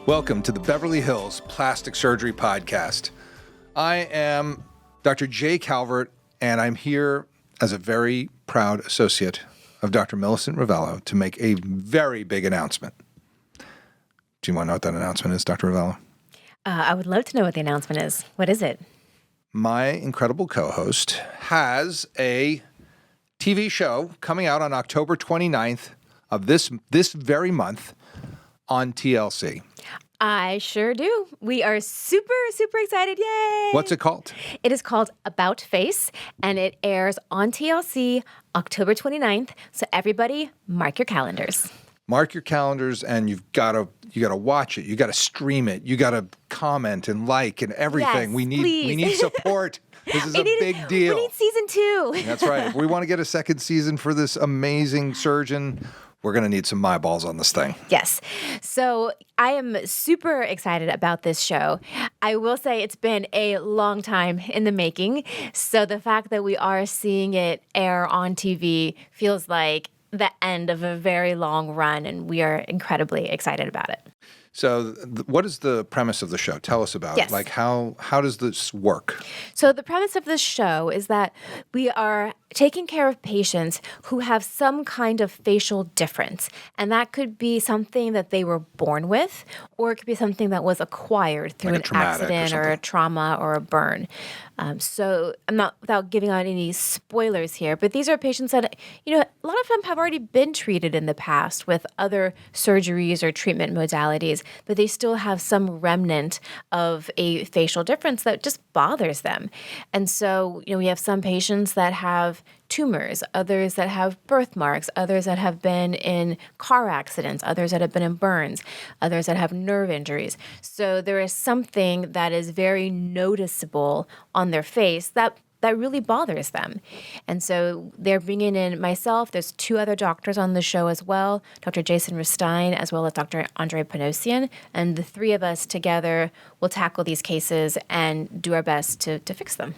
Welcome to the Beverly Hills Plastic Surgery Podcast. I am Dr. Jay Calvert, and I'm here as a very proud associate of Dr. Millicent Rovelo to make a very big announcement. Do you want to know what that announcement is, Dr. Rovelo? I would love to know what the announcement is. What is it? My incredible co-host has a TV show coming out on October 29th of this very month on TLC. I sure do. We are super, super excited. Yay! What's it called? It is called About Face, and it airs on TLC October 29th. So everybody, mark your calendars. Mark your calendars, and you gotta watch it. You gotta stream it. You gotta comment and like and everything. Yes, we need support. This is a big deal. We need season 2. That's right. If we want to get a second season for this amazing surgeon, we're going to need some eyeballs on this thing. Yes. So I am super excited about this show. I will say it's been a long time in the making. So the fact that we are seeing it air on TV feels like the end of a very long run, and we are incredibly excited about it. So what is the premise of the show? Tell us about it. Like how does this work? So the premise of this show is that we are taking care of patients who have some kind of facial difference. And that could be something that they were born with, or it could be something that was acquired through an accident or a trauma or a burn. So I'm not, without giving out any spoilers here, but these are patients that, a lot of them have already been treated in the past with other surgeries or treatment modalities, but they still have some remnant of a facial difference that just bothers them. And so, we have some patients that have tumors, others that have birthmarks, others that have been in car accidents, others that have been in burns, others that have nerve injuries. So there is something that is very noticeable on their face that really bothers them. And so they're bringing in myself. There's 2 other doctors on the show as well, Dr. Jason Rustine, as well as Dr. Andre Panosian. And the 3 of us together will tackle these cases and do our best to fix them.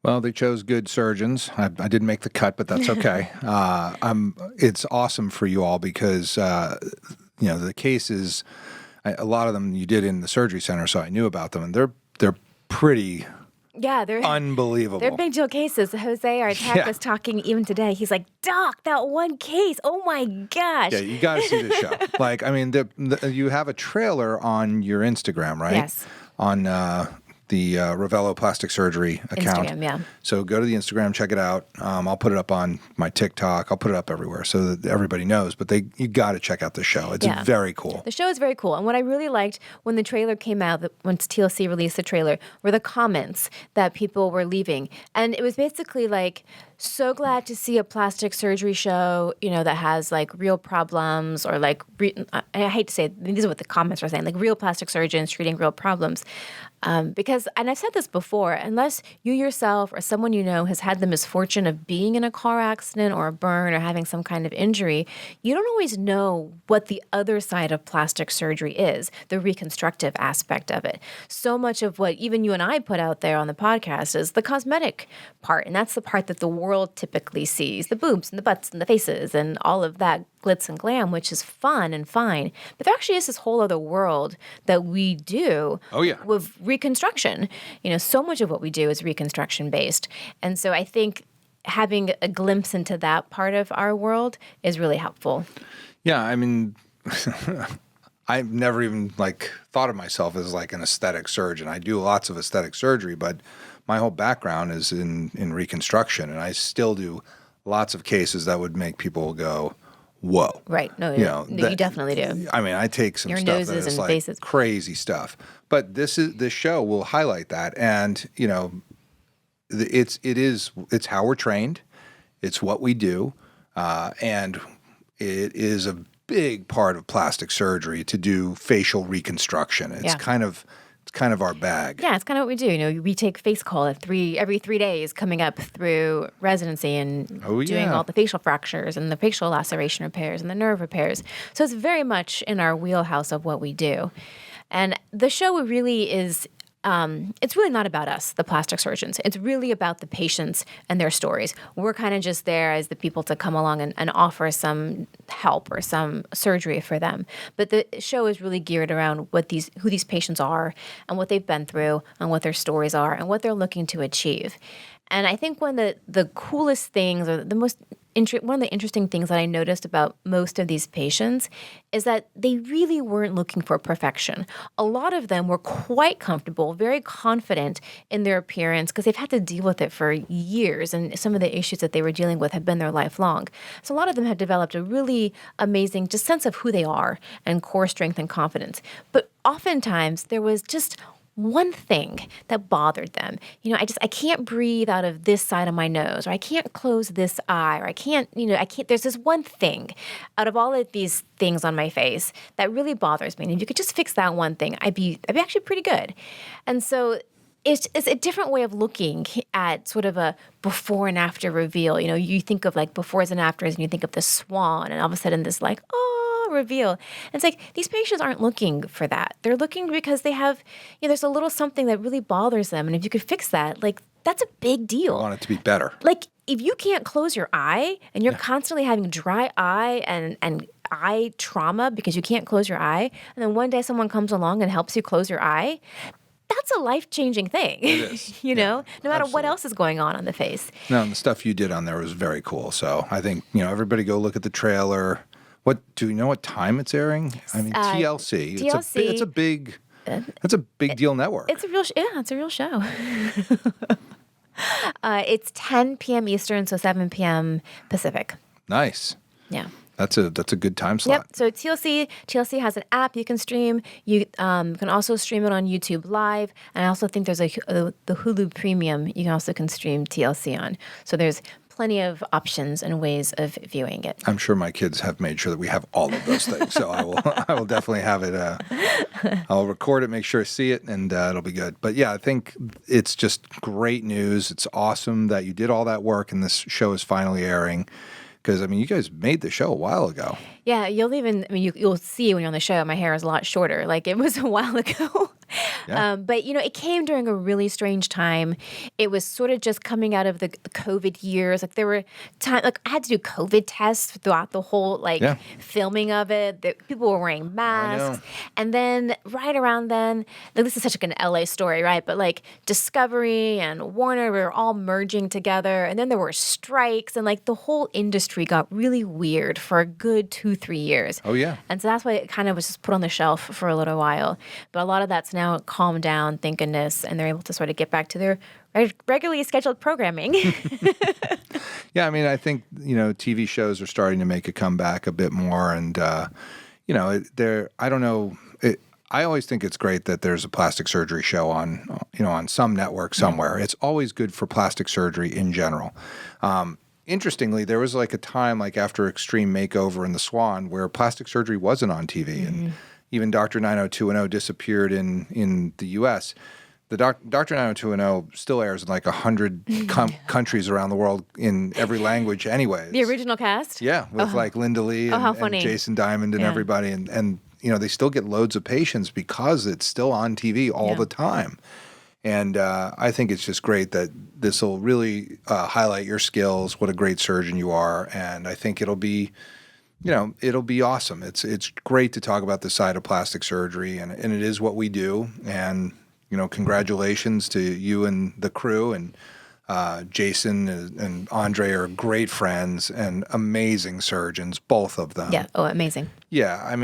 Well, they chose good surgeons. I didn't make the cut, but that's okay. It's awesome for you all because, the cases, a lot of them you did in the surgery center, so I knew about them, and they're pretty they're unbelievable. They're big deal cases. Jose, our tech, was talking even today. He's like, Doc, that one case, oh my gosh. Yeah, you got to see the show. You have a trailer on your Instagram, right? Yes. On the Rovelo Plastic Surgery account. Instagram, yeah. So go to the Instagram, check it out. I'll put it up on my TikTok. I'll put it up everywhere so that everybody knows. But you got to check out the show. It's very cool. The show is very cool. And what I really liked when the trailer came out, once TLC released the trailer, were the comments that people were leaving. And it was basically like, so glad to see a plastic surgery show, that has like real problems or like, I hate to say, these are what the comments are saying, like real plastic surgeons treating real problems. Because, and I've said this before, unless you yourself or someone has had the misfortune of being in a car accident or a burn or having some kind of injury, you don't always know what the other side of plastic surgery is, the reconstructive aspect of it. So much of what even you and I put out there on the podcast is the cosmetic part, and that's the part that the world typically sees, the boobs and the butts and the faces and all of that glitz and glam, which is fun and fine. But there actually is this whole other world that we do with reconstruction. So much of what we do is reconstruction based. And so I think having a glimpse into that part of our world is really helpful. Yeah, I mean, I've never even thought of myself as an aesthetic surgeon. I do lots of aesthetic surgery, but my whole background is in reconstruction, and I still do lots of cases that would make people go, whoa. Right. No, you definitely do. I mean, I take some your stuff noses that is and faces. Crazy stuff. But this show will highlight that, and it's how we're trained, it's what we do, and it is a big part of plastic surgery to do facial reconstruction. It's kind of our bag. Yeah, it's kind of what we do. We take face call every 3 days coming up through residency and doing all the facial fractures and the facial laceration repairs and the nerve repairs. So it's very much in our wheelhouse of what we do. And the show really is it's really not about us, the plastic surgeons. It's really about the patients and their stories. We're kind of just there as the people to come along and offer some help or some surgery for them. But the show is really geared around who these patients are and what they've been through and what their stories are and what they're looking to achieve. And I think one of the coolest things or one of the interesting things that I noticed about most of these patients is that they really weren't looking for perfection. A lot of them were quite comfortable, very confident in their appearance because they've had to deal with it for years, and some of the issues that they were dealing with have been their lifelong. So a lot of them had developed a really amazing just sense of who they are and core strength and confidence. But oftentimes there was just one thing that bothered them. I can't breathe out of this side of my nose, or I can't close this eye, or I can't, there's this one thing out of all of these things on my face that really bothers me. And if you could just fix that one thing, I'd be actually pretty good. And so it's a different way of looking at sort of a before and after reveal. You think of like befores and afters, and you think of the swan, and all of a sudden this like, reveal. And it's like these patients aren't looking for that. They're looking because they have, there's a little something that really bothers them. And if you could fix that, like that's a big deal. I want it to be better. Like if you can't close your eye and you're constantly having dry eye and eye trauma because you can't close your eye, and then one day someone comes along and helps you close your eye, that's a life-changing thing, It is. no matter absolutely. what else is going on the face. No, and the stuff you did on there was very cool. So I think, everybody go look at the trailer. Do you know what time it's airing? I mean, TLC. TLC. It's a big deal network. It's a real show. It's 10 p.m. Eastern, so 7 p.m. Pacific. Nice. Yeah. That's a good time slot. Yep. So TLC has an app you can stream. You can also stream it on YouTube Live, and I also think there's the Hulu Premium. You can also stream TLC on. So there's plenty of options and ways of viewing it. I'm sure my kids have made sure that we have all of those things. So I will definitely have it. I'll record it, make sure I see it, and it'll be good. But yeah, I think it's just great news. It's awesome that you did all that work and this show is finally airing. Because, you guys made the show a while ago. Yeah, you'll see when you're on the show, my hair is a lot shorter. Like, it was a while ago. Yeah. But, it came during a really strange time. It was sort of just coming out of the COVID years. Like, there were times, like, I had to do COVID tests throughout the whole, filming of it. People were wearing masks. And then, right around then, this is such like an LA story, right? But, Discovery and Warner were all merging together. And then there were strikes. And, the whole industry got really weird for a good 2-3 years. Oh, yeah. And so that's why it kind of was just put on the shelf for a little while. But a lot of that's now calmed down, thank goodness, and they're able to sort of get back to their regularly scheduled programming. Yeah, I think, TV shows are starting to make a comeback a bit more. And, I don't know. I always think it's great that there's a plastic surgery show on some network somewhere. It's always good for plastic surgery in general. Interestingly, there was a time after Extreme Makeover and The Swan where plastic surgery wasn't on TV, and even Dr. 90210 disappeared in the U.S. The Dr. 90210 still airs in 100 countries around the world in every language anyway. The original cast? Yeah, with Linda Lee and Jason Diamond and everybody, and they still get loads of patients because it's still on TV all the time. And I think it's just great that this will really highlight your skills, what a great surgeon you are, and I think it'll be awesome. It's great to talk about the side of plastic surgery, and it is what we do. And congratulations to you and the crew, and Jason and Andre are great friends and amazing surgeons, both of them. Yeah. Oh, amazing. Yeah.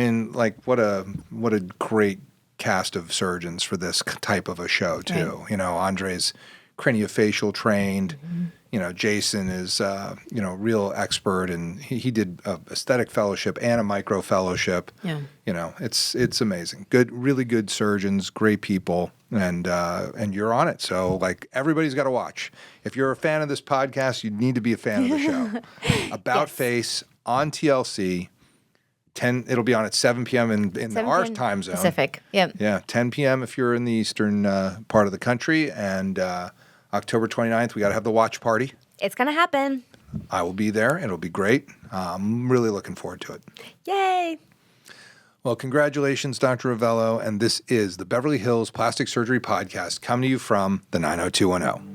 What a great cast of surgeons for this type of a show too. Right. Andre's craniofacial trained. Jason is real expert, and he did a aesthetic fellowship and a micro fellowship. Yeah. It's amazing. Really good surgeons, great people, and you're on it. So everybody's got to watch. If you're a fan of this podcast, you need to be a fan of the show. About Face on TLC. It'll be on at 7 p.m. in our time zone. Pacific. Yep. Yeah, 10 p.m. if you're in the eastern part of the country, and October 29th, we got to have the watch party. It's going to happen. I will be there. It'll be great. I'm really looking forward to it. Yay. Well, congratulations, Dr. Rovelo, and this is the Beverly Hills Plastic Surgery Podcast coming to you from the 90210.